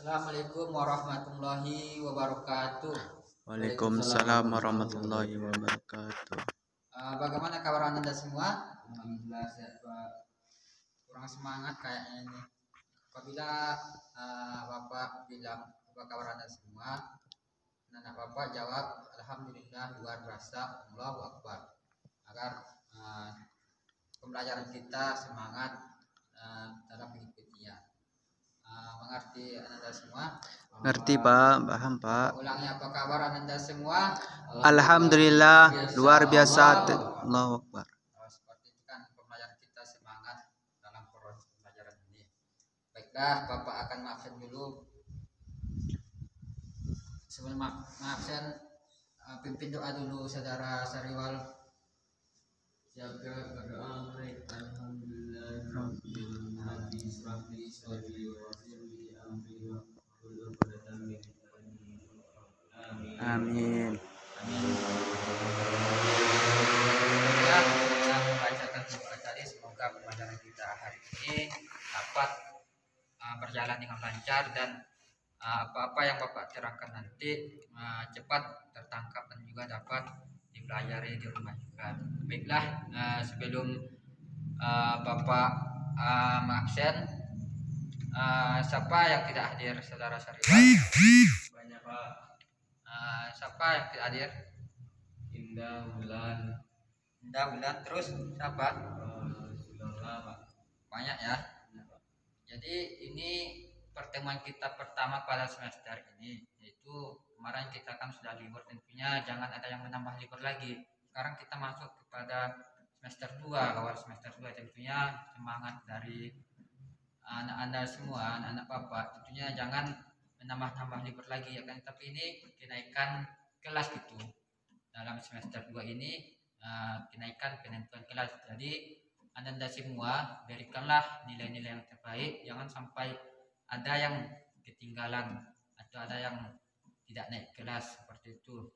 Assalamualaikum warahmatullahi wabarakatuh. Waalaikumsalam warahmatullahi wabarakatuh. Bagaimana kabar Anda semua? Alhamdulillah sehat Pak. Kurang semangat kayaknya ini. Apabila Bapak bilang apa kabar Anda semua, anak Bapak jawab Alhamdulillah luar biasa, Allahu Akbar. Agar pembelajaran kita semangat dalam mengikutinya. Mengerti Anda semua? Ngerti Pak, paham Pak. Ulangi, apa kabar Anda semua? Alhamdulillah luar biasa. Allahu Akbar. Seperti itu kan pembelajaran kita semangat dalam proses pembelajaran ini. Baiklah, Bapak akan mengabsen dulu. Sebelum mengabsen, pimpin doa dulu saudara Sariwal. Jaga berdoa baik. Alhamdulillah rabbil alamin. Rabbi sholli wa sallim amri wa qul uqdatan min lisani. Amin. Amin. Ya, kita membacakan doa tadi, semoga pembelajaran kita hari ini dapat berjalan dengan lancar dan apa-apa yang Bapak terangkan nanti cepat tertangkap dan juga dapat dipelajari di rumah juga. Baiklah, sebelum Bapak mengabsen, siapa yang tidak hadir saudara Sariwan? Banyak Pak. Siapa yang tidak hadir? Indah Bulan. Indah Bulan, terus siapa? Pak. Banyak ya. Jadi ini pertemuan kita pertama pada semester ini, yaitu kemarin kita kan sudah libur, tentunya jangan ada yang menambah libur lagi. Sekarang kita masuk kepada semester 2, awal semester 2, tentunya semangat dari anak Anda semua, anak-anak Bapak, tentunya jangan menambah-tambah libur lagi ya kan, tapi ini kenaikan kelas gitu. Dalam semester 2 ini kenaikan penentuan kelas. Jadi Anda semua berikanlah nilai-nilai yang terbaik, jangan sampai ada yang ketinggalan atau ada yang tidak naik kelas seperti itu.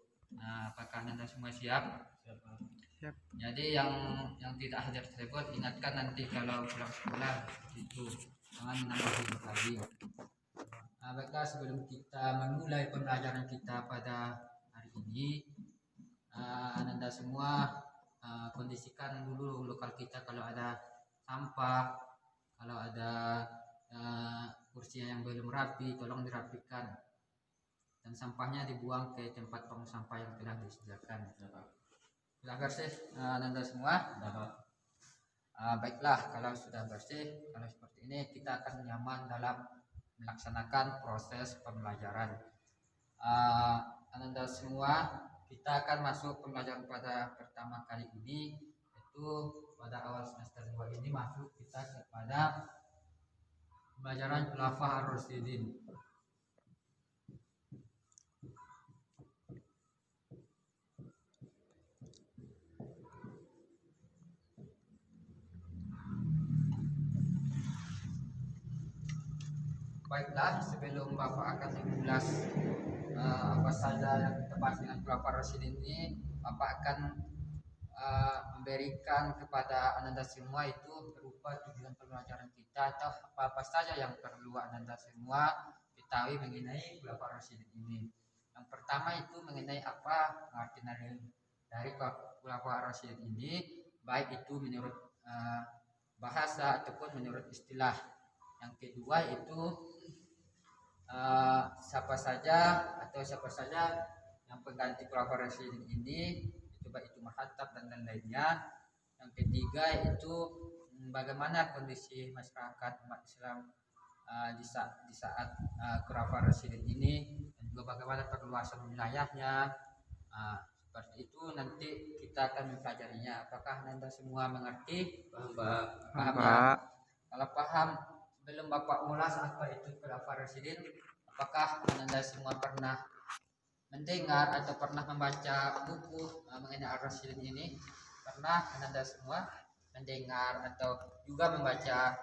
Apakah Anda semua siap? Siap. Jadi yang tidak hadir tersebut ingatkan nanti kalau pulang sekolah itu jangan menambah libur lagi. Baiklah, sebelum kita memulai pembelajaran kita pada hari ini, Anda semua kondisikan dulu lokal kita. Kalau ada sampah, kalau ada kursi yang belum rapi, tolong dirapikan dan sampahnya dibuang ke tempat tong sampah yang telah disediakan. Sudah bersih Anda semua? Baiklah, kalau sudah bersih, kalau seperti ini kita akan nyaman dalam melaksanakan proses pembelajaran. Anda semua, kita akan masuk pembelajaran pada pertama kali ini, yaitu pada awal semester 2 ini masuk kita kepada pembelajaran Khulafah Ar-Rasyidin. Baiklah, sebelum Bapak akan mengulas apa saja yang kita bahas dengan Khulafah Ar-Rasyidin ini, Bapak akan memberikan kepada Anda semua itu berupa tujuan pembelajaran kita atau apa saja yang perlu Anda semua ketahui mengenai Khulafah Ar-Rasyidin ini. Yang pertama itu mengenai apa arti dari Khulafah Ar-Rasyidin ini, baik itu menurut bahasa ataupun menurut istilah. Yang kedua itu siapa saja yang pengganti Khulafah Ar-Rasyidin ini, itu baik itu marhatab dan lain-lainnya. Yang ketiga itu bagaimana kondisi masyarakat umat Islam di saat Khulafah Ar-Rasyidin ini, dan juga bagaimana perluasan wilayahnya. Seperti itu nanti kita akan mempelajarinya. Apakah Anda semua mengerti? Paham ya? Kalau paham, belum Bapak ulas apa itu Khulafah Ar-Rasyidin, apakah Anda semua pernah mendengar atau pernah membaca buku mengenai Ar-Rasyidin ini? Pernah Anda semua mendengar atau juga membaca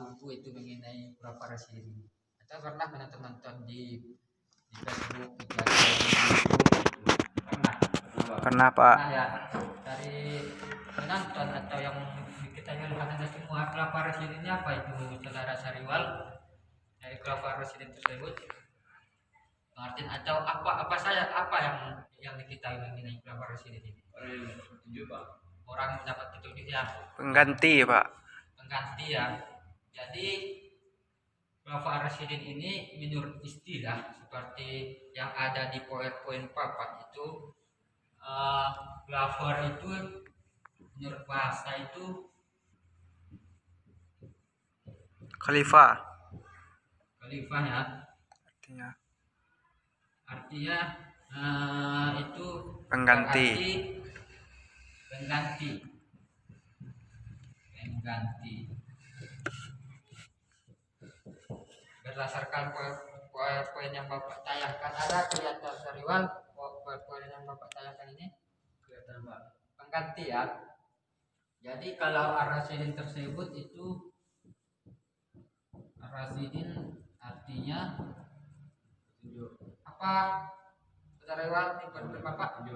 buku itu mengenai Khulafah Ar-Rasyidin ini? Atau pernah menonton di Facebook, di Pernah Pak. Pernah ya? Dari menonton atau yang kita lihat Anda semua, Khulafah Ar-Rasyidin ini apa itu saudara Sariwal? Dari Khulafaur Rasyidin tersebut? Pengertian atau apa yang diketahui mengenai Khulafaur Rasyidin ini? Orang yang mendapat petunjuk ya. Pengganti Pak. Pengganti ya. Jadi Khulafaur Rasyidin ini menurut istilah seperti yang ada di PowerPoint Bapak itu, Khulafaur itu menurut bahasa itu Khalifah. khalifah ya. Artinya itu Pengganti. Berdasarkan poin yang Bapak tayangkan, ada kelihatan seriwal poin yang Bapak tayangkan ini kelihatan Pak. Pengganti ya. Jadi kalau Ar-Rasyidin tersebut itu, Ar-Rasyidin artinya apa? Seriwal di poin Bapak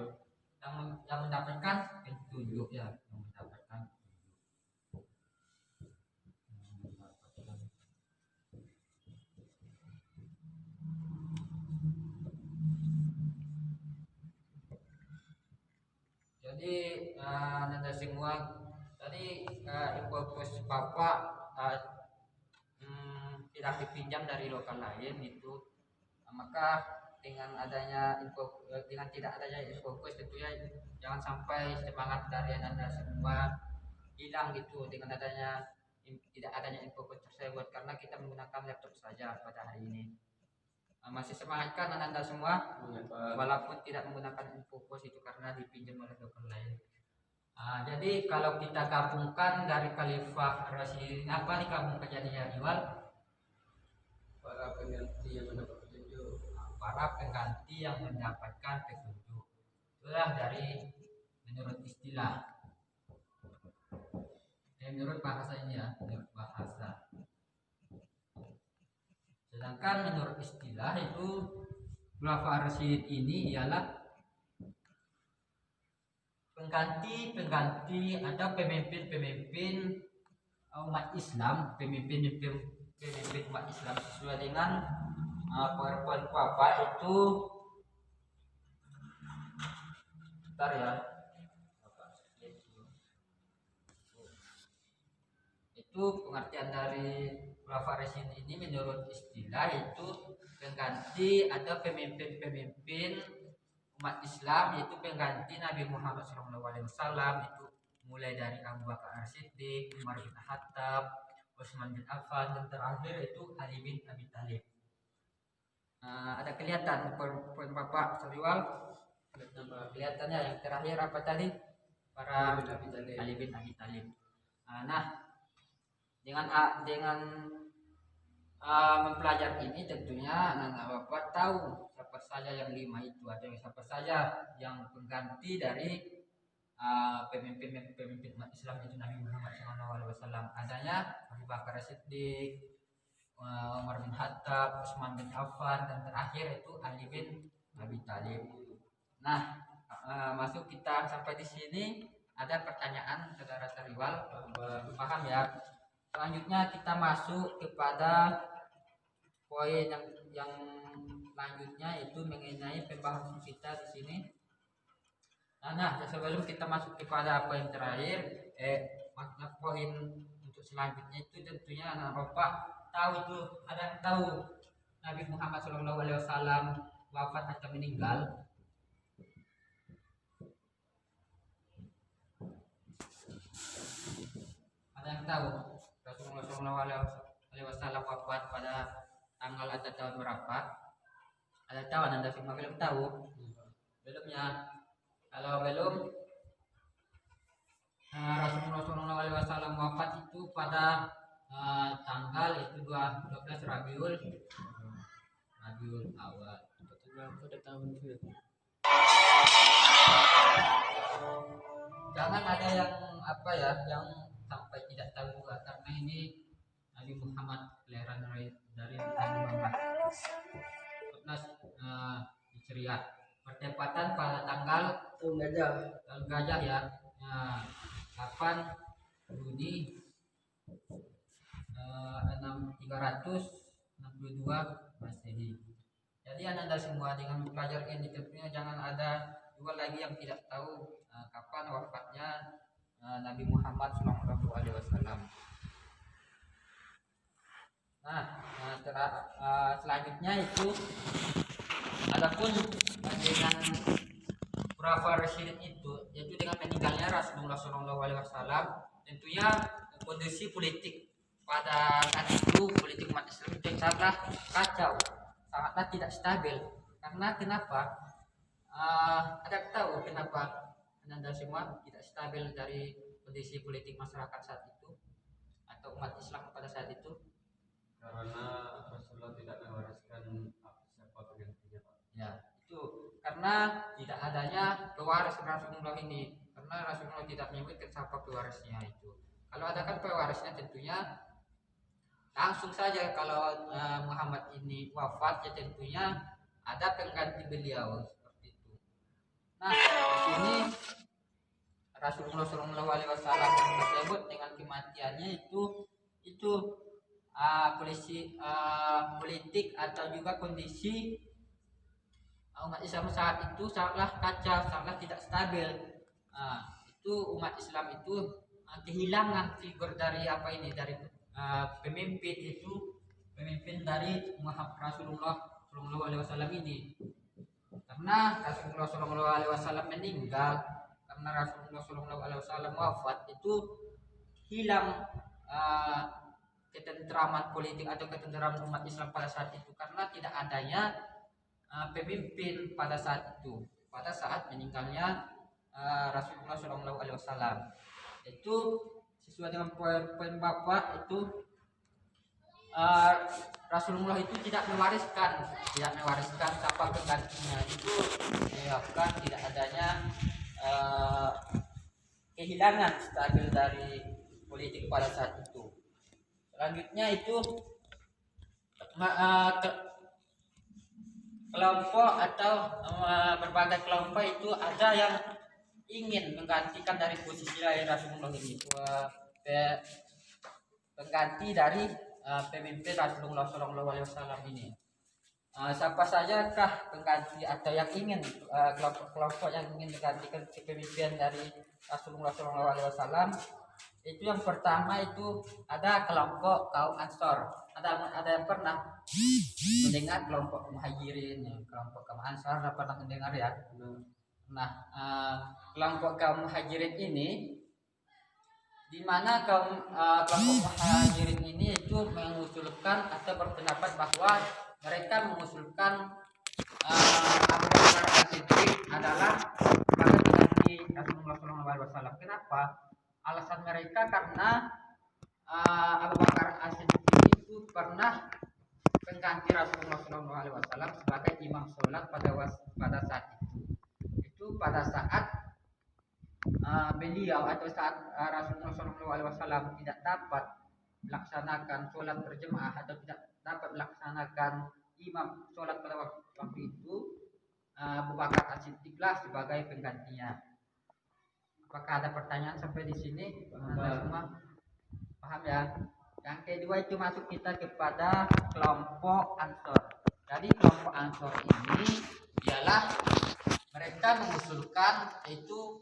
yang mendapatkan petunjuk ya, yang mendapatkan. Jadi nanda semua tadi info Bapak tidak dipinjam dari lokal lain itu, maka dengan tidak adanya info tentunya jangan sampai semangat dari anda semua hilang gitu dengan tidak adanya info tersebut, karena kita menggunakan laptop saja pada hari ini. Masih semangatkan anda semua walaupun tidak menggunakan info itu karena dipinjam oleh dokter lain. Jadi kalau kita gabungkan dari Khalifah Rasyidin, apa digabungkan jadinya Iwal? Para pengganti yang mendapatkan petunjuk. Para pengganti yang mendapatkan petunjuk. Itulah dari menurut istilah. Menurut bahasa ini ya, menurut bahasa. Sedangkan menurut istilah itu Khulafaur Rasyidin ini ialah pengganti atau pemimpin umat Islam, pemimpin umat Islam sesuai dengan PowerPoint Bapak itu. Bentar ya. Itu pengertian dari Khulafaur Rasyidin ini menurut istilah itu pengganti atau pemimpin umat Islam, yaitu pengganti Nabi Muhammad SAW, itu mulai dari Abu Bakar As-Siddiq, Umar bin Khattab, Utsman bin Affan, dan terakhir itu Ali bin Abi Thalib. Ada kelihatan poin Bapak seriwal? Kelihatannya yang terakhir apa tadi? Para Ali bin Abi Thalib. Nah, dengan mempelajari ini tentunya anak Bapak tahu siapa saja yang 5 itu, atau siapa saja yang pengganti dari pemimpin umat Islam itu Nabi Muhammad SAW. Adanya Abu Bakar As-Siddiq, Umar bin Khattab, Utsman bin Affan, dan terakhir itu Ali bin Abi Thalib. Nah, masuk kita sampai di sini. Ada pertanyaan saudara seriwal? Paham ya? Selanjutnya kita masuk kepada poin yang selanjutnya, itu mengenai pembahasan kita di sini. Nah, sebelum kita masuk kepada poin terakhir, poin untuk selanjutnya itu tentunya anak Bapak tahu itu, ada yang tahu Nabi Muhammad SAW wafat atau meninggal? Ada yang tahu Rasulullah SAW wafat pada tanggal atau tahun berapa? Ada tahu? Anda semua belum tahu? Belum ya? Kalau belum, Rasulullah SAW wafat itu pada tanggal itu 12 Rabiul Awal. Pada tahun itu. Jangan ada yang yang sampai tidak tahu juga, karena ini Nabi Muhammad, kelahiran dari Nabi Muhammad 14 Hijriah, bertepatan pada tanggal tahun gajah ya, 8 Juni 362 Masehi. Jadi Anda semua dengan belajar ini tentunya jangan ada juga lagi yang tidak tahu kapan wafatnya Nabi Muhammad SAW. Nah, selanjutnya itu adapun dengan khulafaur rasyidin itu, yaitu dengan meninggalnya Rasulullah SAW, tentunya kondisi politik pada saat itu, politik umat Islam itu sangatlah kacau, sangatlah tidak stabil. Karena kenapa? Ada tahu kenapa Anda semua tidak stabil dari kondisi politik masyarakat saat itu atau umat Islam pada saat itu? Karena Rasulullah tidak mewariskan siapa penggantinya, Pak. Ya, itu karena tidak adanya pewaris Rasulullah ini. Karena Rasulullah tidak menyebutkan siapa pewarisnya itu. Kalau ada kan pewarisnya tentunya langsung saja kalau Muhammad ini wafat ya tentunya ada pengganti beliau seperti itu. Nah, di sini Rasulullah SAW yang tersebut dengan kematiannya itu politik atau juga kondisi umat Islam saat itu sangatlah kacau, sangatlah tidak stabil. Itu umat Islam itu kehilangan figur dari pemimpin dari Rasulullah SAW ini. Karena Rasulullah SAW meninggal, karena Rasulullah SAW wafat, itu hilang ketentraman politik atau ketentraman umat Islam pada saat itu karena tidak adanya pemimpin pada saat itu, pada saat meninggalnya Rasulullah SAW. Itu sesuai dengan poin Bapak itu Rasulullah itu tidak mewariskan siapa penggantinya. Itu menyebabkan tidak adanya kehilangan stabil dari politik pada saat itu. Selanjutnya itu kelompok atau berbagai kelompok itu ada yang ingin menggantikan dari posisi Rasulullah ini, pengganti dari pemimpin Rasulullah SAW ini. Siapa sajakah pengganti atau yang ingin kelompok yang ingin menggantikan kepemimpinan dari Rasulullah SAW? Itu yang pertama itu ada kelompok kaum Ansor. Ada yang pernah mendengar kelompok Muhajirin, kelompok kaum Ansor pernah mendengar ya? Nah, kelompok kaum Muhajirin ini, di mana kelompok Muhajirin ini itu mengusulkan atau berpendapat bahwa mereka mengusulkan Abu Bakar As-Siddiq adalah sebagai pengganti Rasulullah SAW. Kenapa? Alasan mereka karena Abu Bakar As-Siddiq itu pernah pengganti Rasulullah SAW sebagai imam sholat pada saat itu. Itu pada saat beliau atau saat Rasulullah SAW tidak dapat melaksanakan sholat berjemaah atau tidak dapat melaksanakan imam sholat pada waktu itu, Abu Bakar As-Siddiq lah sebagai penggantinya. Apakah ada pertanyaan sampai di sini? Anda semua paham ya? Yang kedua itu masuk kita kepada kelompok Ansor. Jadi kelompok Ansor ini ialah mereka mengusulkan itu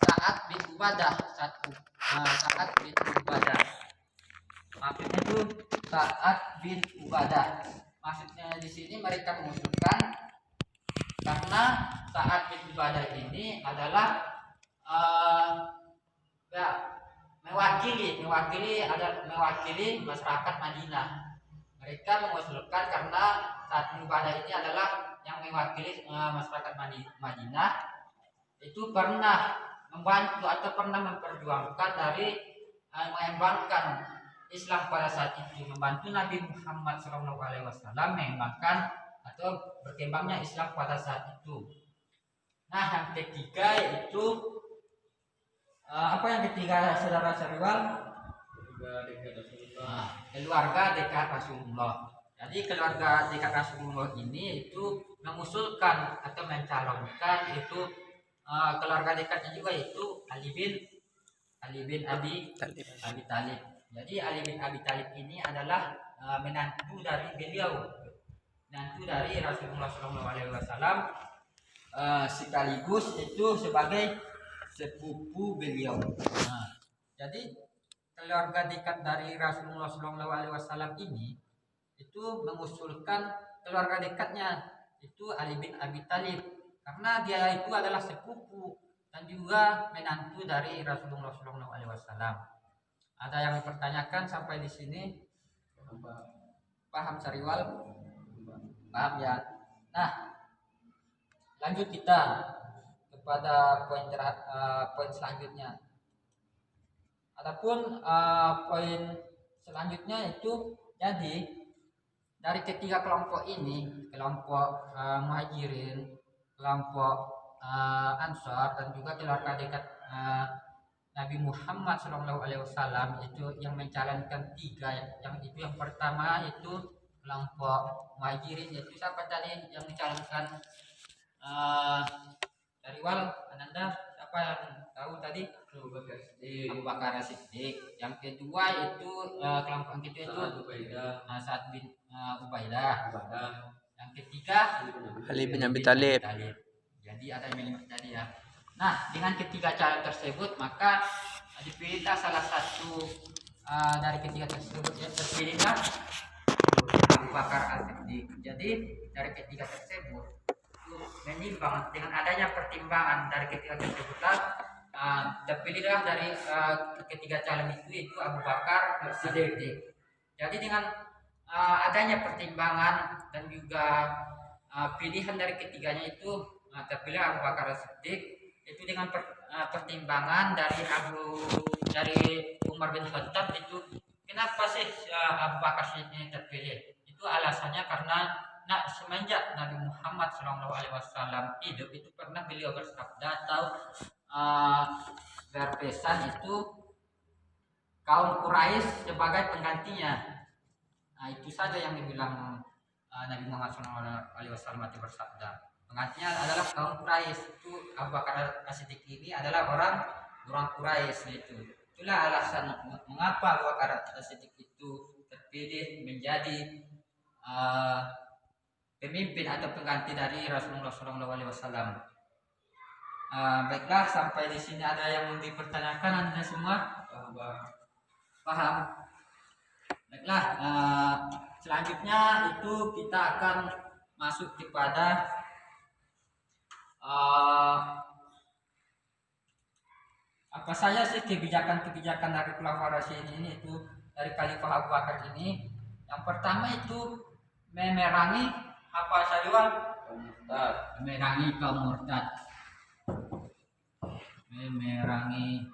Sa'ad bin Ubadah. Sa'ad bin Ubadah. Maksudnya itu Sa'ad bin Ubadah. Maksudnya di sini mereka mengusulkan karena Sa'ad bin Ubadah ini adalah mewakili masyarakat Madinah. Mereka mengusulkan karena Sa'ad bin Ubadah ini adalah yang mewakili masyarakat Madinah, itu pernah membantu atau pernah memperjuangkan dari mengembangkan Islam pada saat itu, membantu Nabi Muhammad SAW mengembangkan atau berkembangnya Islam pada saat itu. Nah, yang ketiga yaitu apa yang ketiga, saudara Syariwal? Keluarga dekat Rasulullah. Jadi keluarga dekat Rasulullah ini itu mengusulkan atau mencalonkan itu keluarga dekatnya juga itu Ali bin Abi Thalib. Jadi Ali bin Abi Thalib ini adalah menantu dari beliau, menantu dari Rasulullah SAW, sekaligus itu sebagai sepupu beliau. Jadi keluarga dekat dari Rasulullah SAW ini itu mengusulkan keluarga dekatnya itu Ali bin Abi Thalib, karena dia itu adalah sepupu dan juga menantu dari Rasulullah SAW. Ada yang mempertanyakan sampai di sini? Paham Sariwal? Paham ya? Nah, lanjut kita kepada poin selanjutnya. Adapun poin selanjutnya itu, jadi dari ketiga kelompok ini, kelompok Muhajirin, kelompok Ansar, dan juga keluarga dekat Nabi Muhammad SAW, itu yang mencalonkan tiga. Yang pertama itu kelompok Muhajirin, yaitu siapa tadi yang mencalonkan? Dari Wal Ananda, siapa yang tahu tadi? Abu Bakar Siddiq. Yang kedua itu kelompok yang kedua itu Sa'ad bin Ubaidah. Yang ketiga Ali bin Abi Thalib. Jadi ada yang lima tadi ya. Nah, dengan ketiga calon tersebut maka dipilihlah salah satu dari ketiga tersebut, ya, terpilihlah Abu Bakar As-Siddiq. Jadi dari ketiga tersebut itu menimbang, dengan adanya pertimbangan dari ketiga tersebutlah terpilihlah dari ketiga calon itu Abu Bakar As-Siddiq. Jadi dengan adanya pertimbangan dan juga pilihan dari ketiganya itu terpilih Abu Bakar As-Siddiq, itu dengan pertimbangan dari Umar bin Khattab. Itu kenapa sih Abu Bakar Siddiq terpilih? Itu alasannya karena semenjak Nabi Muhammad SAW hidup, itu pernah beliau bersabda atau berpesan itu kaum Quraisy sebagai penggantinya. Nah, itu saja yang dibilang Nabi Muhammad SAW itu bersabda. Penggantinya adalah kaum Quraisy. Itu Abu Bakar As-Siddiq ini adalah orang Quraisy itu. Itulah alasan mengapa Abu Bakar As-Siddiq itu terpilih menjadi pemimpin atau pengganti dari Rasulullah SAW. Baiklah, sampai di sini ada yang dipertanyakan Anda semua? Paham? Baiklah, selanjutnya itu kita akan masuk kepada apa saja sih kebijakan-kebijakan dari Khulafaur Rasyidin ini, itu dari Khalifah Abu Bakar ini. Yang pertama itu memerangi apa saja? Memerangi kaum murtad. Memerangi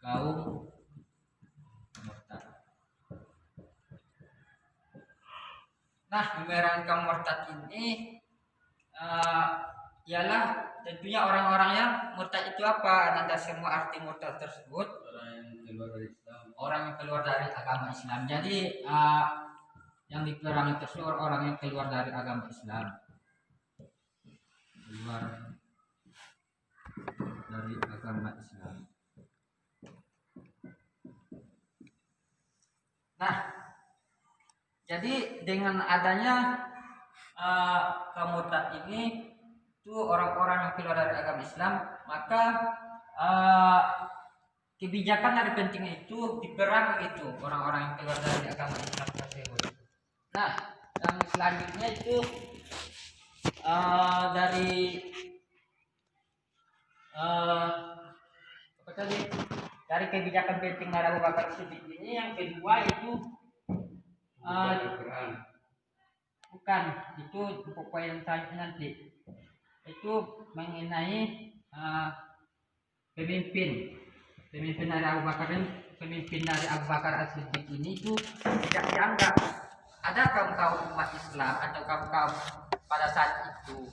kaum murtad. Nah, memerangi kaum murtad ini ialah tentunya orang-orang yang murtad. Itu apa? Anda semua arti murtad tersebut? Orang yang keluar dari agama Islam. Jadi yang diperangi tersebut orang yang keluar dari agama Islam. Keluar dari agama Islam. Nah, jadi dengan adanya kaum murtad ini, itu orang-orang yang keluar dari agama Islam, maka kebijakan dari penting itu diperangi itu orang-orang yang keluar dari agama Islam tersebut. Nah, yang selanjutnya itu dari apa tadi? Dari kebijakan penting dari Abu Bakar Siddiq ini, yang kedua itu bukan, itu poin yang selanjutnya nanti. Itu mengenai pemimpin dari Abu Bakar, pemimpin dari Abu Bakar As-Siddiq ini itu tidak dianggap. Ada kaum-kaum umat Islam atau kaum-kaum pada saat itu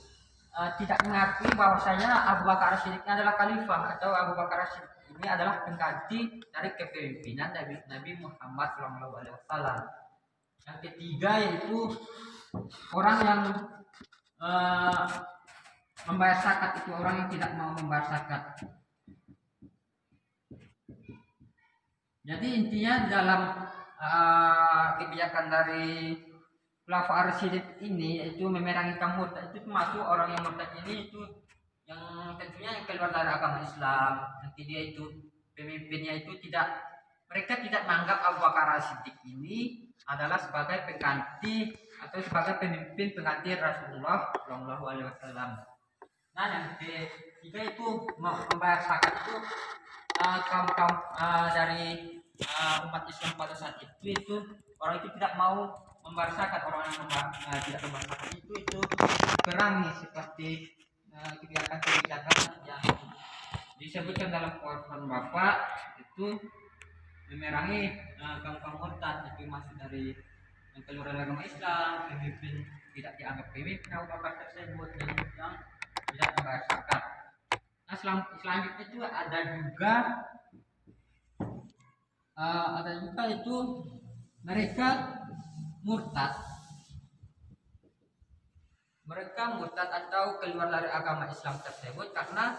tidak mengakui bahwasanya Abu Bakar As-Siddiq adalah khalifah, atau Abu Bakar As-Siddiq ini adalah pengganti dari kepemimpinan Nabi Muhammad SAW. Yang ketiga yaitu orang yang membayar zakat, itu orang yang tidak mau membayar zakat. Jadi intinya dalam kebijakan dari Khulafaur Rasyidin ini yaitu memerangi kaum murtad, itu termasuk orang yang murtad ini itu yang tentunya yang keluar dari agama Islam. Nanti dia itu pemimpinnya itu mereka tidak menganggap Abu Bakar As-Siddiq ini adalah sebagai pengganti atau sebagai pemimpin pengganti Rasulullah Shallallahu Alaihi Wasallam. Nah, yang ketiga itu membayar zakat itu kaum dari umat Islam pada saat itu orang itu tidak mau membayar zakat. Orang yang tidak membayar zakat itu perangi seperti kebijakan-kebijakan yang disebutkan dalam Quran Bapak itu memerangi kaum murtad, itu masuk dari yang keluar dari agama Islam, pemimpin tidak dianggap pemimpin Abu Bakar tersebut dan yang tidak membayar zakat. Nah, selanjutnya itu ada juga itu mereka murtad atau keluar dari agama Islam tersebut karena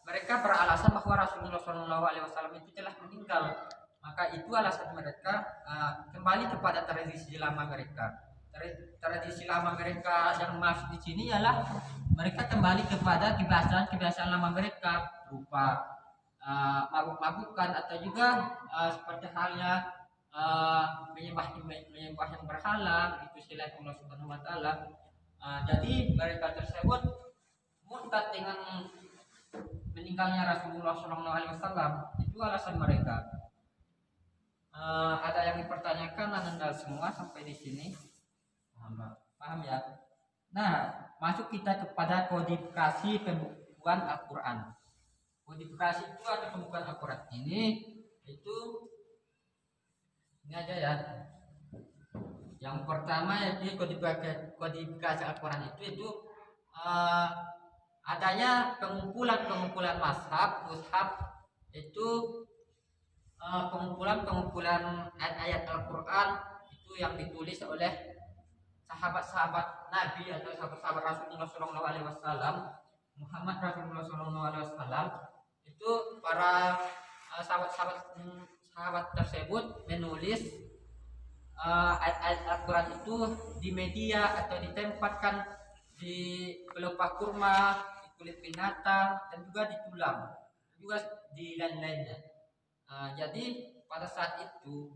mereka beralasan bahwa Rasulullah SAW itu telah meninggal. Maka itu alasan mereka kembali kepada tradisi lama mereka. Tradisi lama mereka yang masuk di sini ialah mereka kembali kepada kebiasaan lama mereka berupa mabuk-mabukan atau juga seperti halnya menyembah yang berhala itu selain Allah Subhanahu wa taala. Jadi mereka tersebut murtad dengan meninggalnya Rasulullah SAW. Itu alasan mereka. Ada yang dipertanyakan Anda semua sampai di sini? Paham ya? Nah, masuk kita kepada kodifikasi pembukuan Al-Quran. Kodifikasi itu atau pembukuan Al-Quran ini aja ya. Yang pertama yaitu kodifikasi Al-Quran itu adanya pengumpulan mazhab, mushaf itu pengumpulan ayat-ayat Al-Quran itu yang ditulis oleh sahabat-sahabat Nabi atau sahabat-sahabat Rasulullah SAW, Muhammad Rasulullah SAW. Itu para sahabat tersebut menulis ayat-ayat Al-Quran itu di media atau ditempatkan di pelepah kurma, di kulit binatang, dan juga di tulang, dan juga di lain-lainnya. Jadi pada saat itu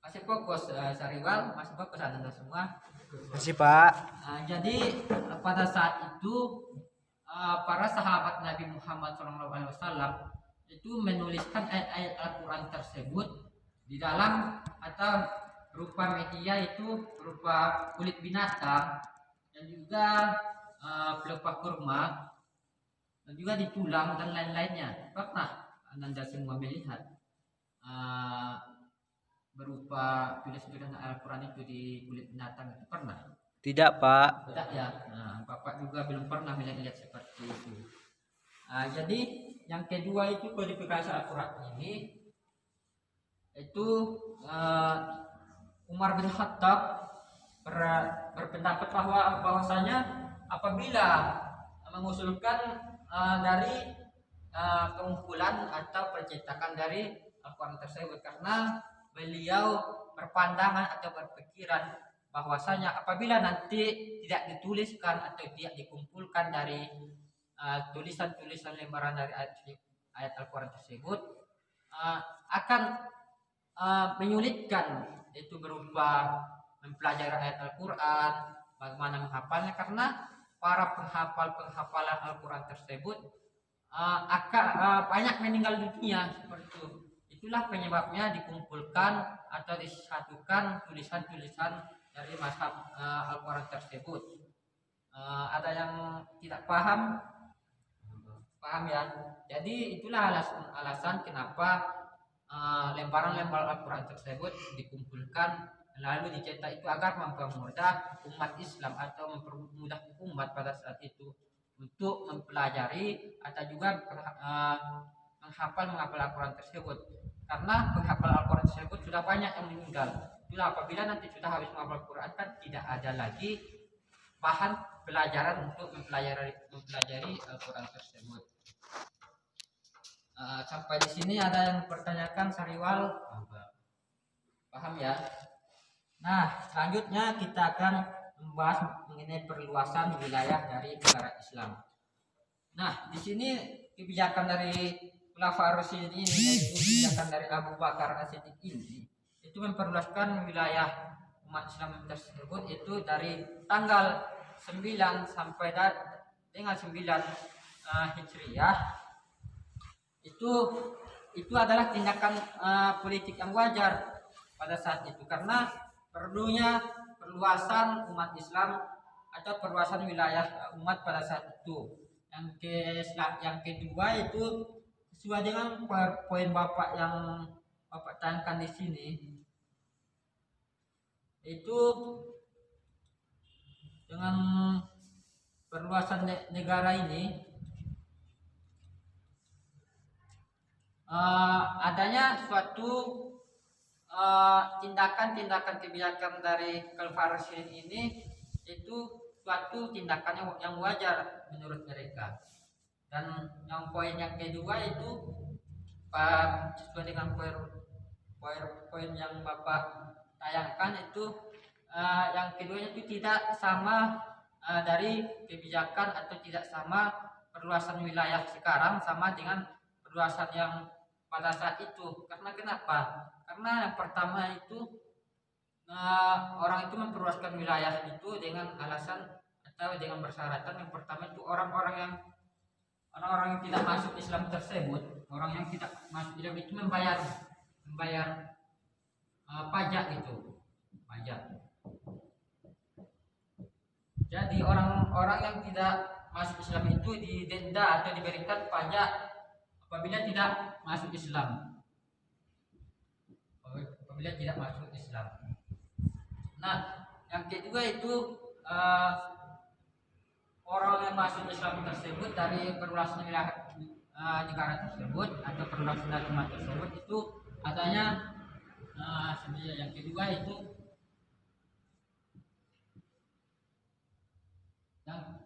masih fokus Sariwal, masih fokus Anda semua. Masih Pak. Jadi pada saat itu para sahabat Nabi Muhammad SAW itu menuliskan ayat-ayat Al-Quran tersebut di dalam atau berupa media itu berupa kulit binatang dan juga pelepah kurma dan juga di tulang dan lain-lainnya. Pernah Anda semua melihat berupa tulisan Al-Quran itu di kulit binatang itu pernah? Tidak Pak. Tidak ya. Nah, Bapak juga belum pernah melihat seperti itu. Jadi yang kedua itu kodifikasi Al-Quran ini itu Umar bin Khattab berpendapat bahwasanya apabila mengusulkan dari pengumpulan atau percetakan dari Al-Quran tersebut, karena beliau berpandangan atau berpikiran bahwasanya apabila nanti tidak dituliskan atau tidak dikumpulkan dari tulisan-tulisan lembaran dari ayat Al-Quran tersebut akan menyulitkan, itu berupa mempelajari ayat Al-Quran, bagaimana menghafalnya, karena para penghafalan Al-Quran tersebut akan banyak meninggal dunia seperti itu. Itulah penyebabnya dikumpulkan atau disatukan tulisan-tulisan dari mazhab Al-Quran tersebut. Ada yang tidak paham? Paham ya? Jadi itulah alasan kenapa lembaran-lembaran Al-Quran tersebut dikumpulkan lalu dicetak itu agar mempermudah umat Islam atau mempermudah umat pada saat itu untuk mempelajari atau juga menghafal Al-Quran tersebut, karena penghafal Al-Quran tersebut sudah banyak yang meninggal. Itulah apabila nanti sudah habis menghafal Al-Quran kan tidak ada lagi bahan pelajaran untuk mempelajari Al-Quran tersebut. Sampai di sini ada yang mempertanyakan Sariwal? Paham ya? Nah, selanjutnya kita akan membahas mengenai perluasan wilayah dari negara Islam. Nah, di sini kebijakan dari Khulafaur Rasyidin ini, yaitu kebijakan dari Abu Bakar As-Siddiq ini, itu memperluaskan wilayah umat Islam tersebut itu dari tanggal 9 sampai dengan 9 Hijriah. Itu adalah tindakan politik yang wajar pada saat itu, karena perlunya perluasan umat Islam atau perluasan wilayah umat pada saat itu. Yang kedua itu sesuai dengan poin Bapak yang Bapak tanyakan di sini, itu dengan perluasan negara ini adanya suatu tindakan-tindakan kebijakan dari Khulafaur Rasyidin ini itu suatu tindakan yang wajar menurut mereka. Dan yang poin yang kedua itu sesuai dengan poin yang Bapak tayangkan itu, yang keduanya itu tidak sama dari kebijakan atau tidak sama perluasan wilayah sekarang sama dengan perluasan yang pada saat itu. Karena kenapa? Karena yang pertama itu orang itu memperluaskan wilayah itu dengan alasan atau dengan persyaratan. Yang pertama itu orang-orang yang tidak masuk Islam tersebut, orang yang tidak masuk Islam itu membayar pajak itu, pajak. Jadi orang-orang yang tidak masuk Islam itu didenda atau diberikan pajak apabila tidak masuk Islam. Apabila tidak masuk Islam. Nah, yang kedua itu orang yang masuk Islam tersebut dari perluasan wilayah negara tersebut atau perluasan umat tersebut itu adanya yang kedua itu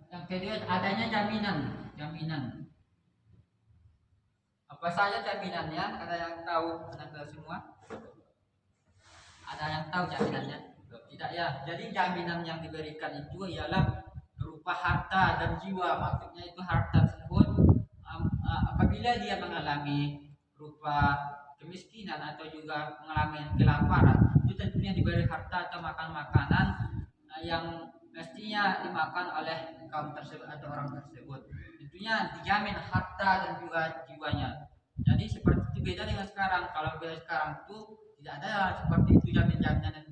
yang kedua adanya jaminan. Apa saja jaminannya? Ada yang tahu Anda semua? Ada yang tahu jaminannya? Tidak ya. Jadi jaminan yang diberikan itu ialah berupa harta dan jiwa. Maksudnya itu harta tersebut apabila dia mengalami berupa kemiskinan atau juga mengalami kelaparan, itu tentunya diberi harta atau makanan yang mestinya dimakan oleh kaum tersebut atau orang tersebut. Tentunya dijamin harta dan juga jiwanya. Jadi seperti itu, beda dengan sekarang. Kalau beda sekarang itu tidak ada seperti itu jaminan yang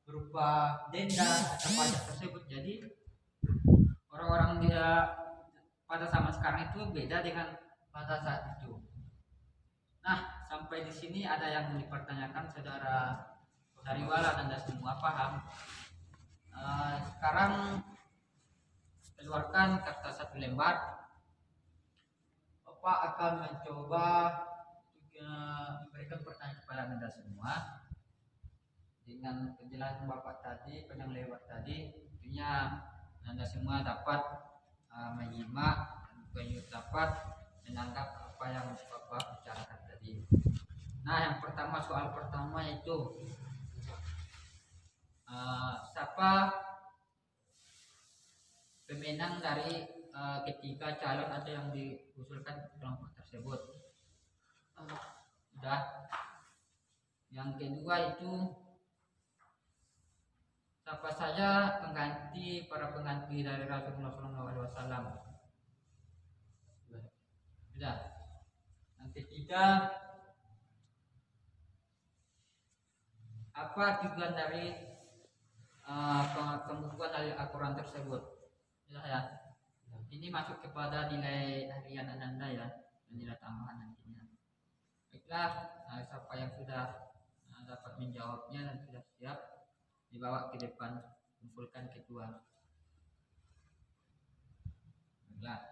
berupa denda atau pajak tersebut. Jadi orang-orang dia pada zaman sekarang itu beda dengan pada saat itu. Nah, sampai di sini ada yang dipertanyakan saudara Wala dan Anda semua paham? Sekarang keluarkan kertas 1 lembar. Bapak akan mencoba memberikan pertanyaan kepada Anda semua. Dengan penjelasan Bapak tadi, yang lewat tadi, tentunya Anda semua dapat menyimak dan juga dapat menanggap apa yang Bapak bicarakan tadi. Nah, yang pertama, soal pertama itu siapa pemenang dari ketiga calon atau yang diusulkan kelompok tersebut? Sudah. Yang kedua itu siapa saja para pengganti dari Rasulullah SAW? Sudah. Yang ketiga, apa tujuan dari pembukuan Al-Quran tersebut? Sudah ya. Ini masuk kepada nilai harian Anda ya, nilai tambahan nantinya. Baiklah, siapa yang sudah dapat menjawabnya dan sudah siap, dibawa ke depan, kumpulkan ketua. Baiklah,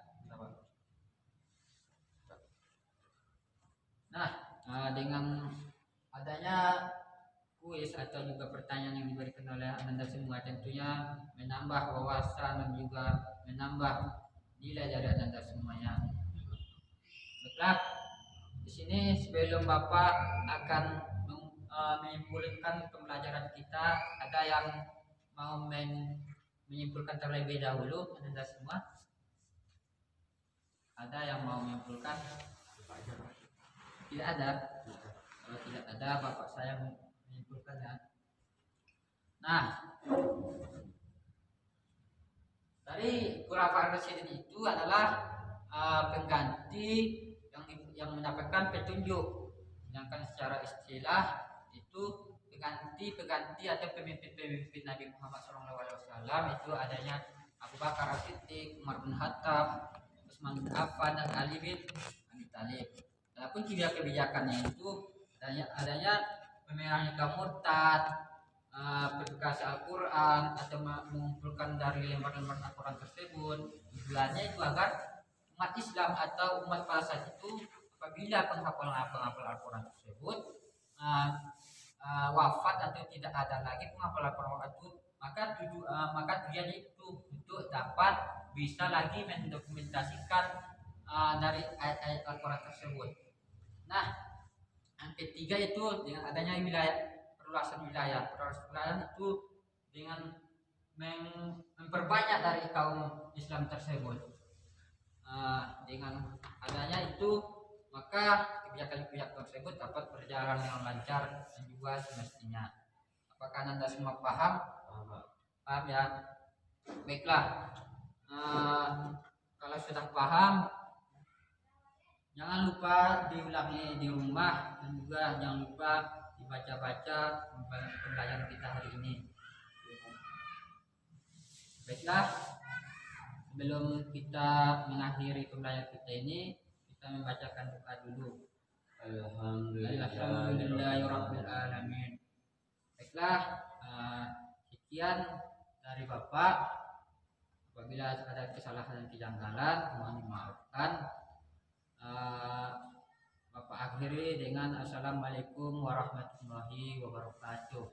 nah, dengan adanya kuis atau juga pertanyaan yang diberikan oleh Anda semua, tentunya menambah wawasan dan juga menambah nilai dari Anda semuanya. Baiklah, di sini sebelum Bapak akan menyimpulkan pembelajaran kita. Ada yang mau menyimpulkan terlebih dahulu? Anda semua? Ada yang mau menyimpulkan? Tidak ada. Kalau tidak ada, bapak saya menyimpulkannya. Nah, dari khulafaur rasyidin itu adalah pengganti yang mendapatkan petunjuk. Sedangkan secara istilah itu pengganti atau pemimpin Nabi Muhammad SAW itu adanya Abu Bakar As-Siddiq, Umar bin Khattab, Utsman bin Affan, dan Ali bin Abi Thalib. Adapun kebijakannya itu adanya memerangi kaum murtad, berkasih Al-Quran, atau mengumpulkan dari lembar-lembar Al-Quran tersebut. Tujuannya itu agar umat Islam atau umat pada saat itu apabila penghafal Al-Quran tersebut wafat atau tidak ada lagi penghafal Al-Quran itu, maka tujuannya itu untuk dapat bisa lagi mendokumentasikan dari ayat-ayat Al-Quran tersebut. Nah, yang ketiga itu dengan adanya perluasan wilayah itu dengan memperbanyak dari kaum Islam tersebut. Dengan adanya itu maka kebijakan tersebut dapat berjalan dengan lancar dan juga semestinya. Apakah Anda semua paham? Paham ya? Baiklah. Kalau sudah paham, jangan lupa diulangi di rumah, dan juga jangan lupa dibaca-baca pembelajaran kita hari ini. Baiklah, sebelum kita mengakhiri pembelajaran kita ini, kita membacakan doa dulu. Alhamdulillahirabbil alamin. Baiklah, sekian dari Bapak. Apabila ada kesalahan dan kejanggalan, mohon dimaafkan. Bapak akhiri dengan Assalamualaikum warahmatullahi wabarakatuh.